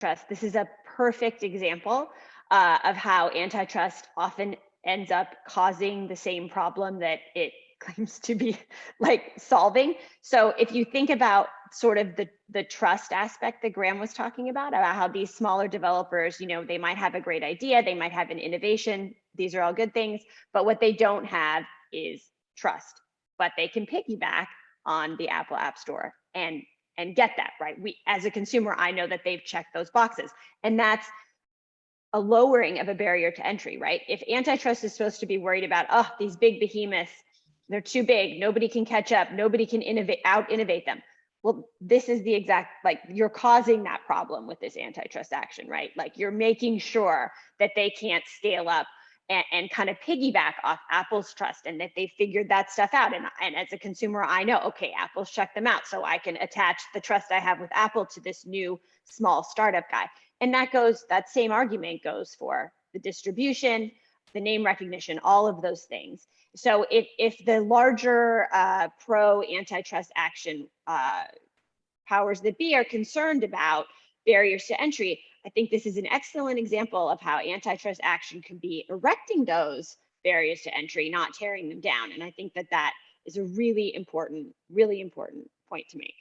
trust. This is a perfect example of how antitrust often ends up causing the same problem that it claims to be like solving. So if you think about sort of the trust aspect that Graham was talking about how these smaller developers, they might have a great idea, they might have an innovation, these are all good things, but what they don't have is trust. But they can piggyback on the Apple App Store and get that, right? As a consumer, I know that they've checked those boxes, and that's a lowering of a barrier to entry, right? If antitrust is supposed to be worried about, oh, these big behemoths, they're too big, nobody can catch up, nobody can out innovate them. Well, this is the exact, like, you're causing that problem with this antitrust action, right? Like, you're making sure that they can't scale up and kind of piggyback off Apple's trust, and that they figured that stuff out. And as a consumer, I know, okay, Apple's checked them out, so I can attach the trust I have with Apple to this new small startup guy. And that same argument goes for the distribution, the name recognition, all of those things. So if the larger pro antitrust action powers that be are concerned about barriers to entry, I think this is an excellent example of how antitrust action can be erecting those barriers to entry, not tearing them down. And I think that is a really important point to make.